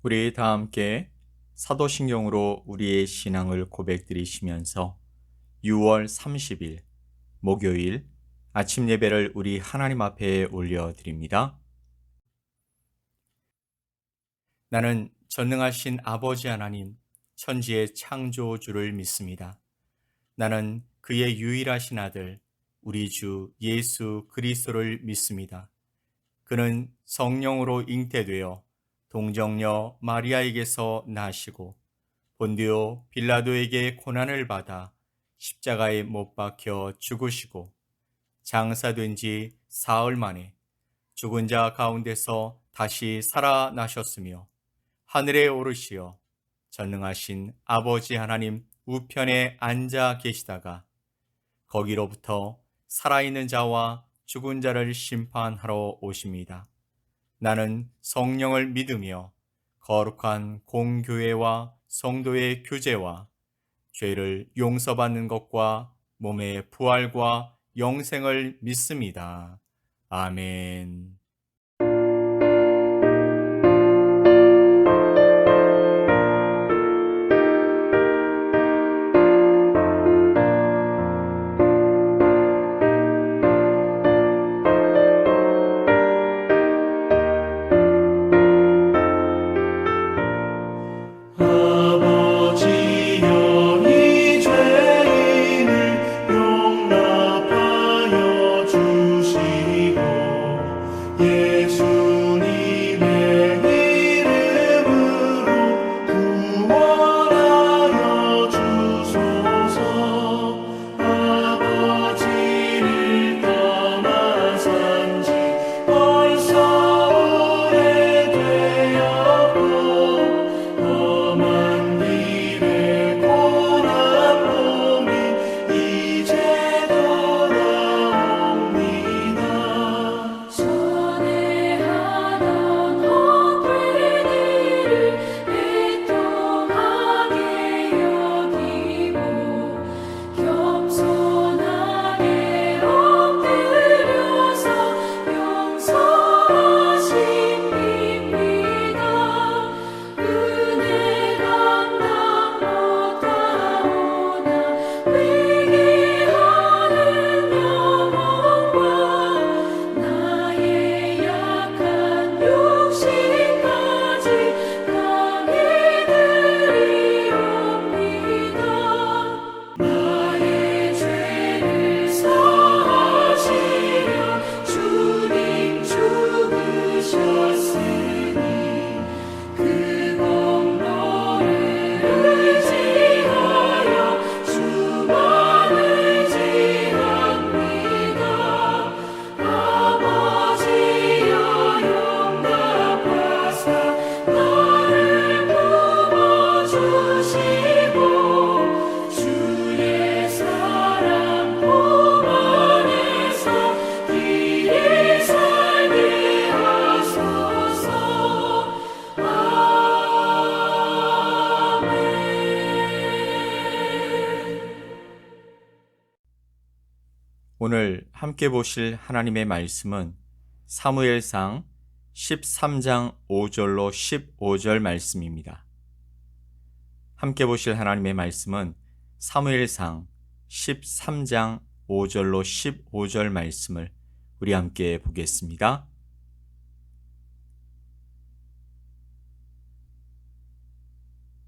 우리 다 함께 사도신경으로 우리의 신앙을 고백드리시면서 6월 30일 목요일 아침 예배를 우리 하나님 앞에 올려드립니다. 나는 전능하신 아버지 하나님, 천지의 창조주를 믿습니다. 나는 그의 유일하신 아들, 우리 주 예수 그리스도를 믿습니다. 그는 성령으로 잉태되어 동정녀 마리아에게서 나시고 본디오 빌라도에게 고난을 받아 십자가에 못 박혀 죽으시고 장사된 지 사흘 만에 죽은 자 가운데서 다시 살아나셨으며 하늘에 오르시어 전능하신 아버지 하나님 우편에 앉아 계시다가 거기로부터 살아있는 자와 죽은 자를 심판하러 오십니다. 나는 성령을 믿으며 거룩한 공교회와 성도의 교제와 죄를 용서받는 것과 몸의 부활과 영생을 믿습니다. 아멘. 아버지여 이 죄인을 용납하여 주시고 예수님의 이름으로 구원하여 주소서. 아버지를 떠나산 지 벌써 오래되었고 험한 길에 고난 봄이 이제 돌아옵니다. 전에 하던 헛된 일을 애통하게 여기고 겸손하게 엎드려서 용서하십니다. 은혜 감당 못하오나 회개하는 영혼과 나의 약한 육신까지 강히 드리옵니다. 나의 죄를 사하시려 주님 죽으셨으니 그 공로를 의지하여 주만 의지합니다. 아버지여 용납하사 나를 품어주시고 주의 사랑 품 안에서 길이 살게 하소서. 아멘. 오늘 함께 보실 하나님의 말씀은 사무엘상 13장 5절로 15절 말씀입니다. 함께 보실 하나님의 말씀은 사무엘상 13장 5절로 15절 말씀을 우리 함께 보겠습니다.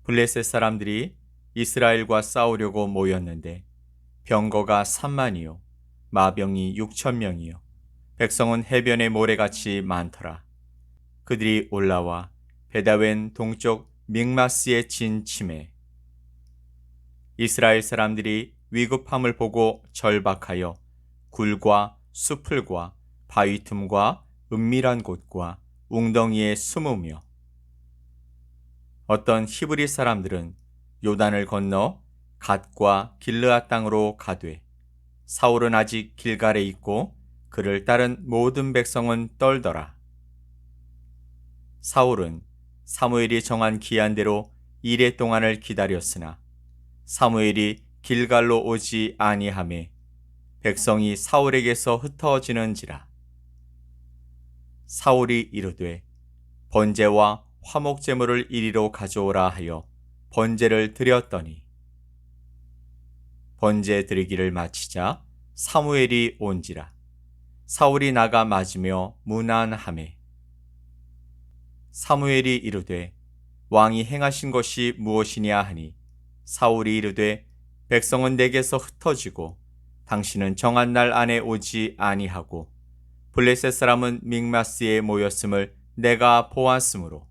블레셋 사람들이 이스라엘과 싸우려고 모였는데 병거가 3만이요 마병이 6,000명이요 백성은 해변의 모래같이 많더라. 그들이 올라와 베다웬 동쪽 믹마스에 진 침에 이스라엘 사람들이 위급함을 보고 절박하여 굴과 수풀과 바위 틈과 은밀한 곳과 웅덩이에 숨으며 어떤 히브리 사람들은 요단을 건너 갓과 길르앗 땅으로 가되 사울은 아직 길갈에 있고 그를 따른 모든 백성은 떨더라. 사울은 사무엘이 정한 기한대로 이레 동안을 기다렸으나 사무엘이 길갈로 오지 아니하매 백성이 사울에게서 흩어지는지라. 사울이 이르되 번제와 화목 제물을 이리로 가져오라 하여 번제를 드렸더니 번제 드리기를 마치자 사무엘이 온지라. 사울이 나가 맞으며 문안하매 사무엘이 이르되 왕이 행하신 것이 무엇이냐 하니 사울이 이르되 백성은 내게서 흩어지고 당신은 정한 날 안에 오지 아니하고 블레셋 사람은 믹마스에 모였음을 내가 보았으므로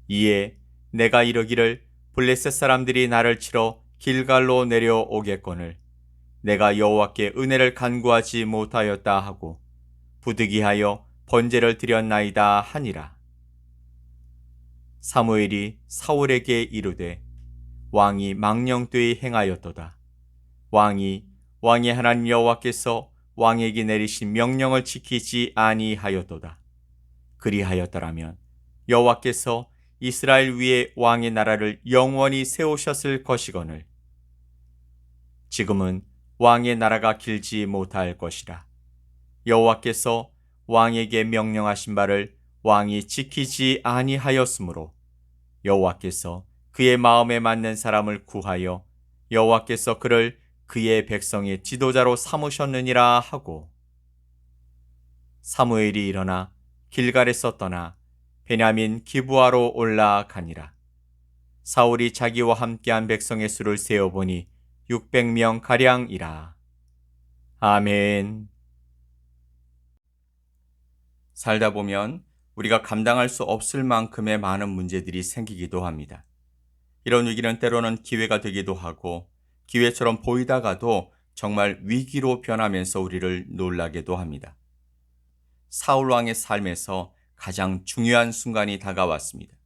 이에 내가 이르기를 블레셋 사람들이 나를 치러 길갈로 내려오겠거늘 내가 여호와께 은혜를 간구하지 못하였다 하고 부득이하여 번제를 드렸나이다 하니라. 사무엘이 사울에게 이르되 왕이 망령되이 행하였도다. 왕이 왕의 하나님 여호와께서 왕에게 내리신 명령을 지키지 아니하였도다. 그리하였더라면 여호와께서 이스라엘 위에 왕의 나라를 영원히 세우셨을 것이거늘 지금은 왕의 나라가 길지 못할 것이라. 여호와께서 왕에게 명령하신 바를 왕이 지키지 아니하였으므로 여호와께서 그의 마음에 맞는 사람을 구하여 여호와께서 그를 그의 백성의 지도자로 삼으셨느니라 하고 사무엘이 일어나 길갈에서 떠나 베냐민 기브아로 올라가니라. 사울이 자기와 함께한 백성의 수를 세어보니 600명 가량이라. 아멘. 살다 보면 우리가 감당할 수 없을 만큼의 많은 문제들이 생기기도 합니다. 이런 위기는 때로는 기회가 되기도 하고 기회처럼 보이다가도 정말 위기로 변하면서 우리를 놀라게도 합니다. 사울 왕의 삶에서 가장 중요한 순간이 다가왔습니다.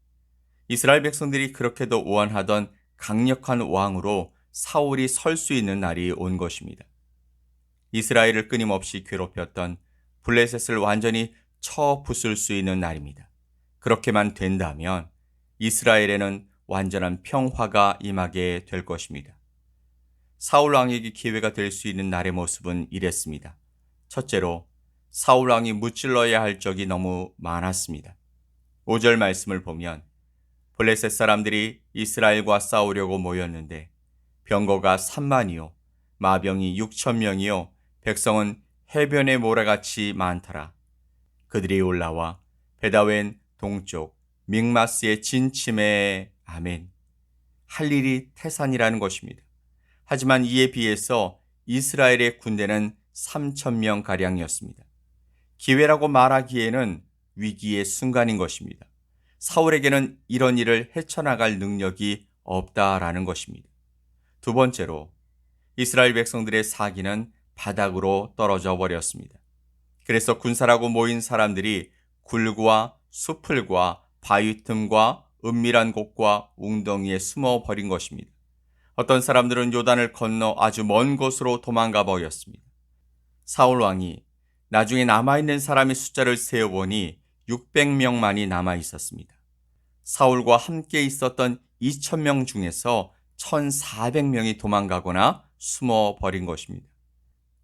이스라엘 백성들이 그렇게도 원하던 강력한 왕으로 사울이 설 수 있는 날이 온 것입니다. 이스라엘을 끊임없이 괴롭혔던 블레셋을 완전히 쳐부술 수 있는 날입니다. 그렇게만 된다면 이스라엘에는 완전한 평화가 임하게 될 것입니다. 사울 왕에게 기회가 될 수 있는 날의 모습은 이랬습니다. 첫째로 사울 왕이 무찔러야 할 적이 너무 많았습니다. 5절 말씀을 보면 블레셋 사람들이 이스라엘과 싸우려고 모였는데 병거가 3만이요 마병이 6,000명이요 백성은 해변의 모래같이 많더라. 그들이 올라와 베다웬 동쪽 믹마스의 진침에 아멘. 할 일이 태산이라는 것입니다. 하지만 이에 비해서 이스라엘의 군대는 3,000명 가량이었습니다. 기회라고 말하기에는 위기의 순간인 것입니다. 사울에게는 이런 일을 헤쳐나갈 능력이 없다라는 것입니다. 두 번째로 이스라엘 백성들의 사기는 바닥으로 떨어져 버렸습니다. 그래서 군사라고 모인 사람들이 굴과 수풀과 바위 틈과 은밀한 곳과 웅덩이에 숨어 버린 것입니다. 어떤 사람들은 요단을 건너 아주 먼 곳으로 도망가 버렸습니다. 사울 왕이 나중에 남아있는 사람의 숫자를 세어보니 600명만이 남아 있었습니다. 사울과 함께 있었던 2,000명 중에서 1,400명이 도망가거나 숨어 버린 것입니다.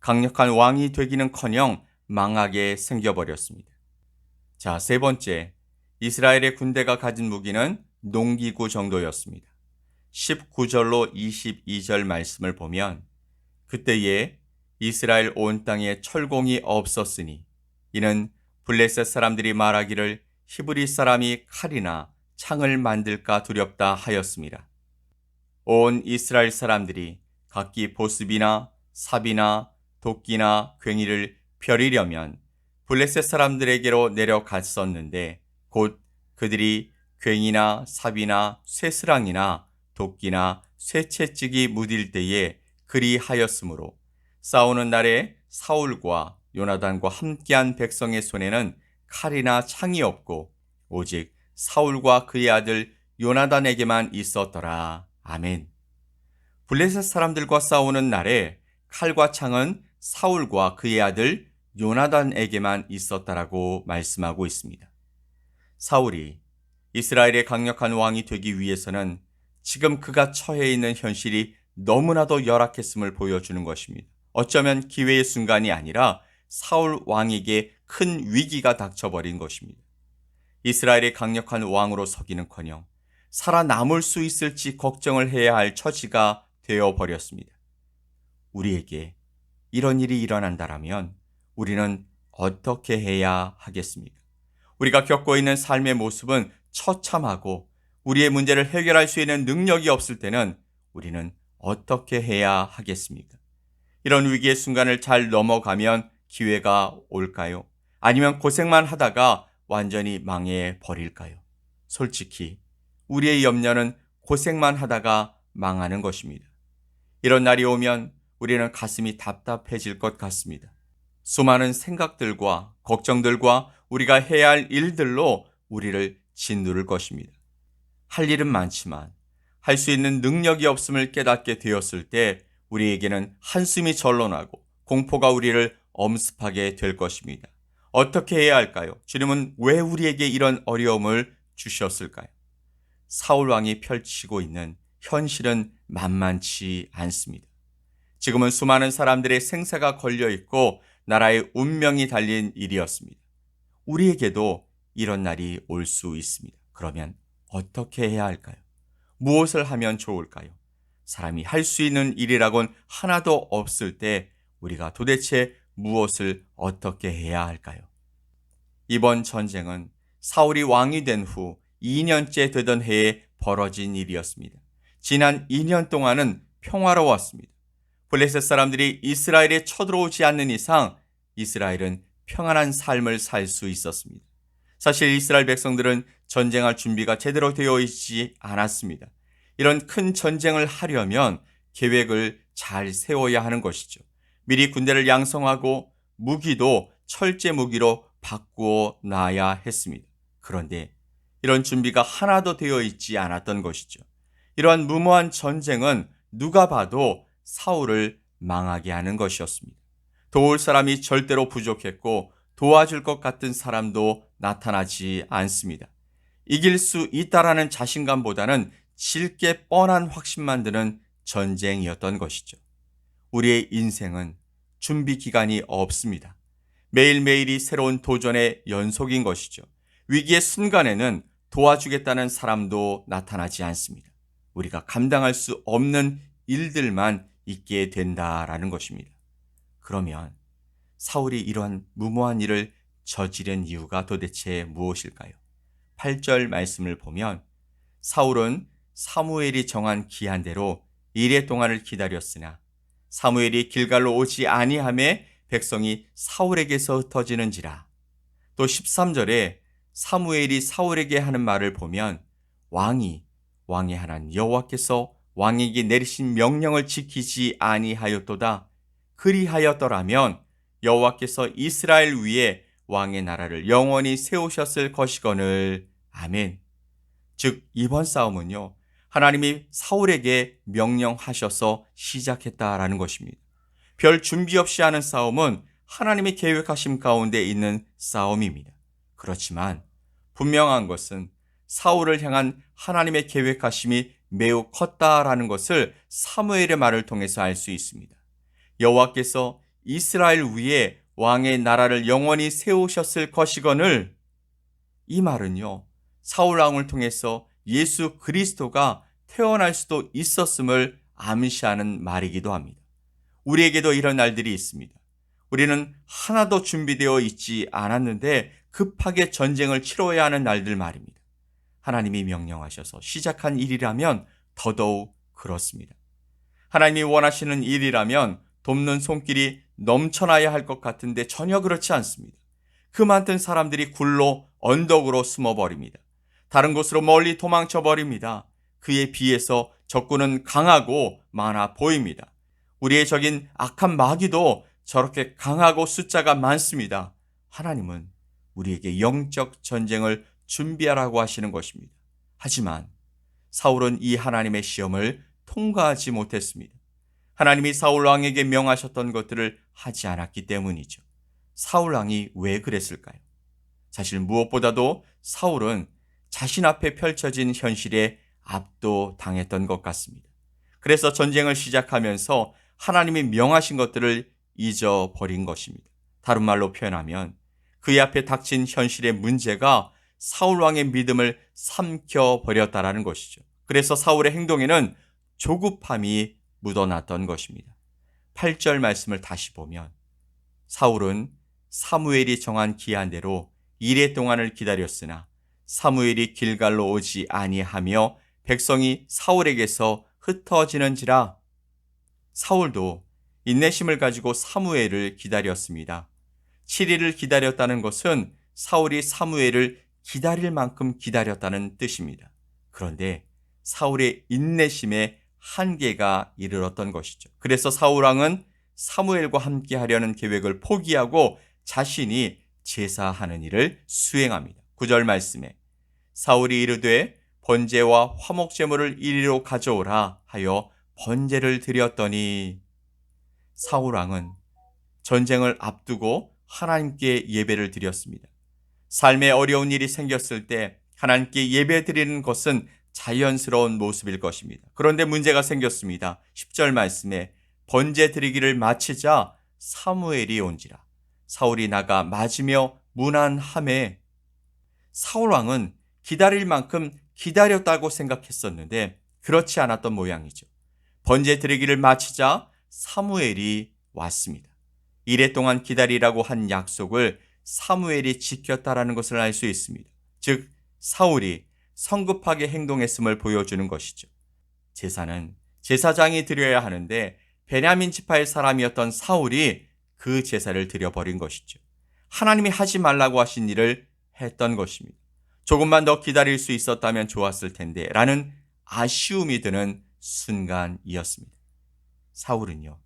강력한 왕이 되기는커녕 망하게 생겨버렸습니다. 자, 세 번째, 이스라엘의 군대가 가진 무기는 농기구 정도였습니다. 19절로 22절 말씀을 보면 그때에 이스라엘 온 땅에 철공이 없었으니 이는 블레셋 사람들이 말하기를 히브리 사람이 칼이나 창을 만들까 두렵다 하였습니다. 온 이스라엘 사람들이 각기 보습이나 삽이나 도끼나 괭이를 펴리려면 블레셋 사람들에게로 내려갔었는데 곧 그들이 괭이나 삽이나 쇠스랑이나 도끼나 쇠채찍이 무딜 때에 그리하였으므로 싸우는 날에 사울과 요나단과 함께한 백성의 손에는 칼이나 창이 없고 오직 사울과 그의 아들 요나단에게만 있었더라. 아멘. 블레셋 사람들과 싸우는 날에 칼과 창은 사울과 그의 아들 요나단에게만 있었다라고 말씀하고 있습니다. 사울이 이스라엘의 강력한 왕이 되기 위해서는 지금 그가 처해 있는 현실이 너무나도 열악했음을 보여주는 것입니다. 어쩌면 기회의 순간이 아니라 사울 왕에게 큰 위기가 닥쳐버린 것입니다. 이스라엘의 강력한 왕으로 서기는커녕 살아남을 수 있을지 걱정을 해야 할 처지가 되어버렸습니다. 우리에게 이런 일이 일어난다면 우리는 어떻게 해야 하겠습니까? 우리가 겪고 있는 삶의 모습은 처참하고 우리의 문제를 해결할 수 있는 능력이 없을 때는 우리는 어떻게 해야 하겠습니까? 이런 위기의 순간을 잘 넘어가면 기회가 올까요? 아니면 고생만 하다가 완전히 망해 버릴까요? 솔직히 우리의 염려는 고생만 하다가 망하는 것입니다. 이런 날이 오면 우리는 가슴이 답답해질 것 같습니다. 수많은 생각들과 걱정들과 우리가 해야 할 일들로 우리를 짓누를 것입니다. 할 일은 많지만 할 수 있는 능력이 없음을 깨닫게 되었을 때 우리에게는 한숨이 절로 나고 공포가 우리를 엄습하게 될 것입니다. 어떻게 해야 할까요? 주님은 왜 우리에게 이런 어려움을 주셨을까요? 사울 왕이 펼치고 있는 현실은 만만치 않습니다. 지금은 수많은 사람들의 생사가 걸려 있고 나라의 운명이 달린 일이었습니다. 우리에게도 이런 날이 올 수 있습니다. 그러면 어떻게 해야 할까요? 무엇을 하면 좋을까요? 사람이 할 수 있는 일이라곤 하나도 없을 때 우리가 도대체 무엇을 어떻게 해야 할까요? 이번 전쟁은 사울이 왕이 된 후 2년째 되던 해에 벌어진 일이었습니다. 지난 2년 동안은 평화로웠습니다. 블레셋 사람들이 이스라엘에 쳐들어오지 않는 이상 이스라엘은 평안한 삶을 살 수 있었습니다. 사실 이스라엘 백성들은 전쟁할 준비가 제대로 되어 있지 않았습니다. 이런 큰 전쟁을 하려면 계획을 잘 세워야 하는 것이죠. 미리 군대를 양성하고 무기도 철제 무기로 바꾸어 놔야 했습니다. 그런데 이런 준비가 하나도 되어 있지 않았던 것이죠. 이러한 무모한 전쟁은 누가 봐도 사울을 망하게 하는 것이었습니다. 도울 사람이 절대로 부족했고 도와줄 것 같은 사람도 나타나지 않습니다. 이길 수 있다라는 자신감보다는 질 게 뻔한 확신만 드는 전쟁이었던 것이죠. 우리의 인생은 준비 기간이 없습니다. 매일매일이 새로운 도전의 연속인 것이죠. 위기의 순간에는 도와주겠다는 사람도 나타나지 않습니다. 우리가 감당할 수 없는 일들만 있게 된다라는 것입니다. 그러면 사울이 이러한 무모한 일을 저지른 이유가 도대체 무엇일까요? 8절 말씀을 보면 사울은 사무엘이 정한 기한대로 이레 동안을 기다렸으나 사무엘이 길갈로 오지 아니하매 백성이 사울에게서 흩어지는지라. 또 13절에 사무엘이 사울에게 하는 말을 보면 왕의 하나님 여호와께서 왕에게 내리신 명령을 지키지 아니하였도다. 그리하였더라면 여호와께서 이스라엘 위에 왕의 나라를 영원히 세우셨을 것이거늘. 아멘. 즉 이번 싸움은요, 하나님이 사울에게 명령하셔서 시작했다라는 것입니다. 별 준비 없이 하는 싸움은 하나님의 계획하심 가운데 있는 싸움입니다. 그렇지만 분명한 것은 사울을 향한 하나님의 계획하심이 매우 컸다라는 것을 사무엘의 말을 통해서 알 수 있습니다. 여호와께서 이스라엘 위에 왕의 나라를 영원히 세우셨을 것이거늘. 이 말은요, 사울 왕을 통해서 예수 그리스도가 태어날 수도 있었음을 암시하는 말이기도 합니다. 우리에게도 이런 날들이 있습니다. 우리는 하나도 준비되어 있지 않았는데 급하게 전쟁을 치러야 하는 날들 말입니다. 하나님이 명령하셔서 시작한 일이라면 더더욱 그렇습니다. 하나님이 원하시는 일이라면 돕는 손길이 넘쳐나야 할 것 같은데 전혀 그렇지 않습니다. 그 많던 사람들이 굴로 언덕으로 숨어버립니다. 다른 곳으로 멀리 도망쳐버립니다. 그에 비해서 적군은 강하고 많아 보입니다. 우리의 적인 악한 마귀도 저렇게 강하고 숫자가 많습니다. 하나님은 우리에게 영적 전쟁을 준비하라고 하시는 것입니다. 하지만 사울은 이 하나님의 시험을 통과하지 못했습니다. 하나님이 사울 왕에게 명하셨던 것들을 하지 않았기 때문이죠. 사울 왕이 왜 그랬을까요? 사실 무엇보다도 사울은 자신 앞에 펼쳐진 현실에 압도당했던 것 같습니다. 그래서 전쟁을 시작하면서 하나님이 명하신 것들을 잊어버린 것입니다. 다른 말로 표현하면 그의 앞에 닥친 현실의 문제가 사울 왕의 믿음을 삼켜버렸다라는 것이죠. 그래서 사울의 행동에는 조급함이 묻어났던 것입니다. 8절 말씀을 다시 보면 사울은 사무엘이 정한 기한대로 이레 동안을 기다렸으나 사무엘이 길갈로 오지 아니하며 백성이 사울에게서 흩어지는지라. 사울도 인내심을 가지고 사무엘을 기다렸습니다. 7일을 기다렸다는 것은 사울이 사무엘을 기다릴 만큼 기다렸다는 뜻입니다. 그런데 사울의 인내심에 한계가 이르렀던 것이죠. 그래서 사울 왕은 사무엘과 함께 하려는 계획을 포기하고 자신이 제사하는 일을 수행합니다. 9절 말씀에 사울이 이르되 번제와 화목제물을 이리로 가져오라 하여 번제를 드렸더니. 사울 왕은 전쟁을 앞두고 하나님께 예배를 드렸습니다. 삶에 어려운 일이 생겼을 때 하나님께 예배 드리는 것은 자연스러운 모습일 것입니다. 그런데 문제가 생겼습니다. 10절 말씀에 번제 드리기를 마치자 사무엘이 온지라. 사울이 나가 맞으며 문안하매. 사울 왕은 기다릴 만큼 기다렸다고 생각했었는데 그렇지 않았던 모양이죠. 번제 드리기를 마치자 사무엘이 왔습니다. 이래 동안 기다리라고 한 약속을 사무엘이 지켰다라는 것을 알 수 있습니다. 즉 사울이 성급하게 행동했음을 보여주는 것이죠. 제사는 제사장이 드려야 하는데 베냐민 지파의 사람이었던 사울이 그 제사를 드려버린 것이죠. 하나님이 하지 말라고 하신 일을 했던 것입니다. 조금만 더 기다릴 수 있었다면 좋았을 텐데 라는 아쉬움이 드는 순간이었습니다. 사울은요,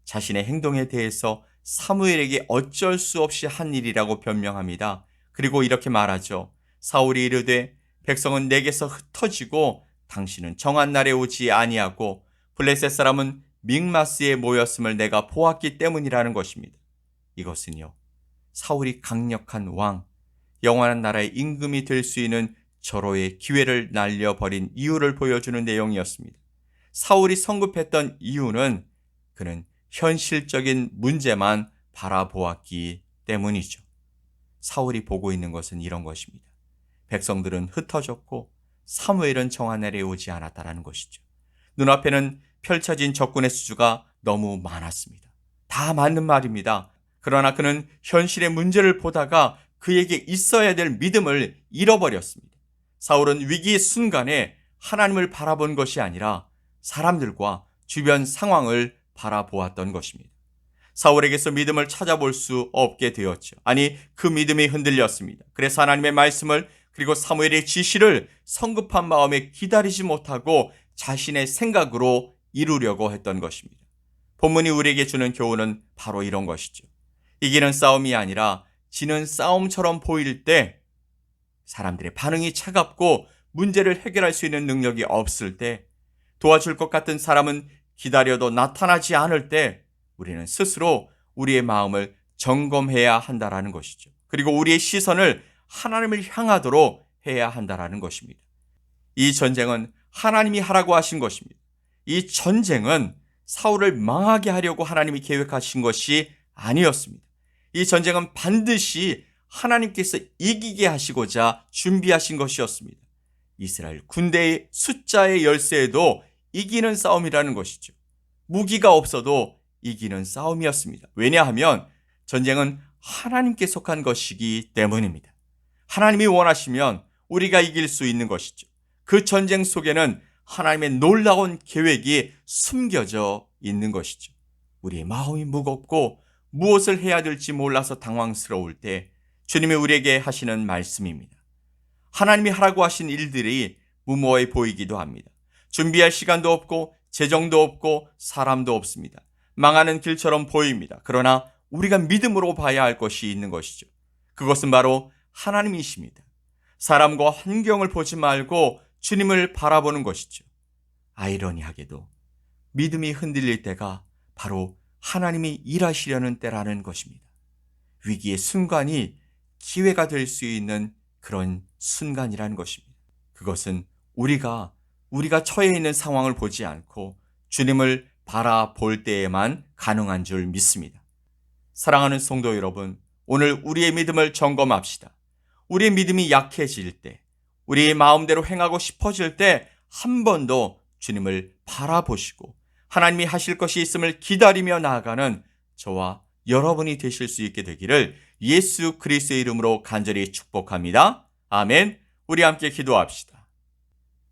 자신의 행동에 대해서 사무엘에게 어쩔 수 없이 한 일이라고 변명합니다. 그리고 이렇게 말하죠. 사울이 이르되 백성은 내게서 흩어지고 당신은 정한 날에 오지 아니하고 블레셋 사람은 믹마스에 모였음을 내가 보았기 때문이라는 것입니다. 이것은요, 사울이 강력한 왕, 영원한 나라의 임금이 될 수 있는 절호의 기회를 날려버린 이유를 보여주는 내용이었습니다. 사울이 성급했던 이유는 그는 현실적인 문제만 바라보았기 때문이죠. 사울이 보고 있는 것은 이런 것입니다. 백성들은 흩어졌고 사무엘은 정한 날에 오지 않았다는 것이죠. 눈앞에는 펼쳐진 적군의 수주가 너무 많았습니다. 다 맞는 말입니다. 그러나 그는 현실의 문제를 보다가 그에게 있어야 될 믿음을 잃어버렸습니다. 사울은 위기의 순간에 하나님을 바라본 것이 아니라 사람들과 주변 상황을 바라보았던 것입니다. 사울에게서 믿음을 찾아볼 수 없게 되었죠. 아니, 그 믿음이 흔들렸습니다. 그래서 하나님의 말씀을 그리고 사무엘의 지시를 성급한 마음에 기다리지 못하고 자신의 생각으로 이루려고 했던 것입니다. 본문이 우리에게 주는 교훈은 바로 이런 것이죠. 이기는 싸움이 아니라 지는 싸움처럼 보일 때, 사람들의 반응이 차갑고 문제를 해결할 수 있는 능력이 없을 때, 도와줄 것 같은 사람은 기다려도 나타나지 않을 때 우리는 스스로 우리의 마음을 점검해야 한다라는 것이죠. 그리고 우리의 시선을 하나님을 향하도록 해야 한다라는 것입니다. 이 전쟁은 하나님이 하라고 하신 것입니다. 이 전쟁은 사울을 망하게 하려고 하나님이 계획하신 것이 아니었습니다. 이 전쟁은 반드시 하나님께서 이기게 하시고자 준비하신 것이었습니다. 이스라엘 군대의 숫자의 열세에도 이기는 싸움이라는 것이죠. 무기가 없어도 이기는 싸움이었습니다. 왜냐하면 전쟁은 하나님께 속한 것이기 때문입니다. 하나님이 원하시면 우리가 이길 수 있는 것이죠. 그 전쟁 속에는 하나님의 놀라운 계획이 숨겨져 있는 것이죠. 우리의 마음이 무겁고 무엇을 해야 될지 몰라서 당황스러울 때 주님이 우리에게 하시는 말씀입니다. 하나님이 하라고 하신 일들이 무모해 보이기도 합니다. 준비할 시간도 없고 재정도 없고 사람도 없습니다. 망하는 길처럼 보입니다. 그러나 우리가 믿음으로 봐야 할 것이 있는 것이죠. 그것은 바로 하나님이십니다. 사람과 환경을 보지 말고 주님을 바라보는 것이죠. 아이러니하게도 믿음이 흔들릴 때가 바로 하나님이 일하시려는 때라는 것입니다. 위기의 순간이 기회가 될 수 있는 그런 순간이라는 것입니다. 그것은 우리가 처해 있는 상황을 보지 않고 주님을 바라볼 때에만 가능한 줄 믿습니다. 사랑하는 성도 여러분, 오늘 우리의 믿음을 점검합시다. 우리의 믿음이 약해질 때, 우리 마음대로 행하고 싶어질 때 한 번 더 주님을 바라보시고 하나님이 하실 것이 있음을 기다리며 나아가는 저와 여러분이 되실 수 있게 되기를 예수 그리스도의 이름으로 간절히 축복합니다. 아멘. 우리 함께 기도합시다.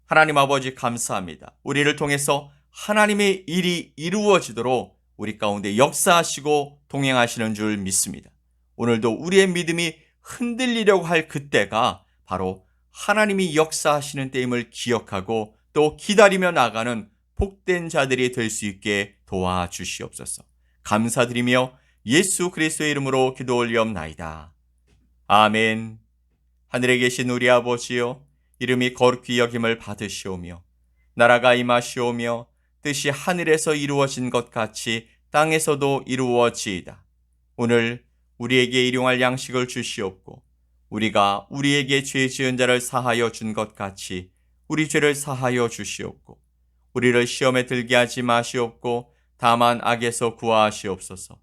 하나님 아버지 감사합니다. 우리를 통해서 하나님의 일이 이루어지도록 우리 가운데 역사하시고 동행하시는 줄 믿습니다. 오늘도 우리의 믿음이 흔들리려고 할 그때가 바로 하나님이 역사하시는 때임을 기억하고 또 기다리며 나가는 복된 자들이 될 수 있게 도와주시옵소서. 감사드리며 예수 그리스도의 이름으로 기도 올리옵나이다. 아멘. 하늘에 계신 우리 아버지여, 이름이 거룩히 여김을 받으시오며 나라가 임하시오며 뜻이 하늘에서 이루어진 것 같이 땅에서도 이루어지이다. 오늘 우리에게 일용할 양식을 주시옵고 우리가 우리에게 죄 지은 자를 사하여 준 것 같이 우리 죄를 사하여 주시옵고 우리를 시험에 들게 하지 마시옵고 다만 악에서 구하시옵소서.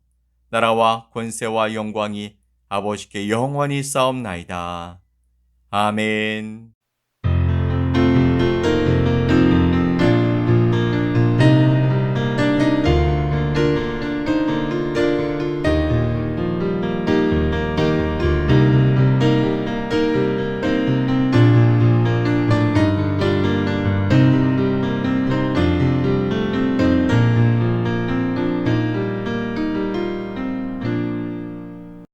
나라와 권세와 영광이 아버지께 영원히 싸움나이다. 아멘.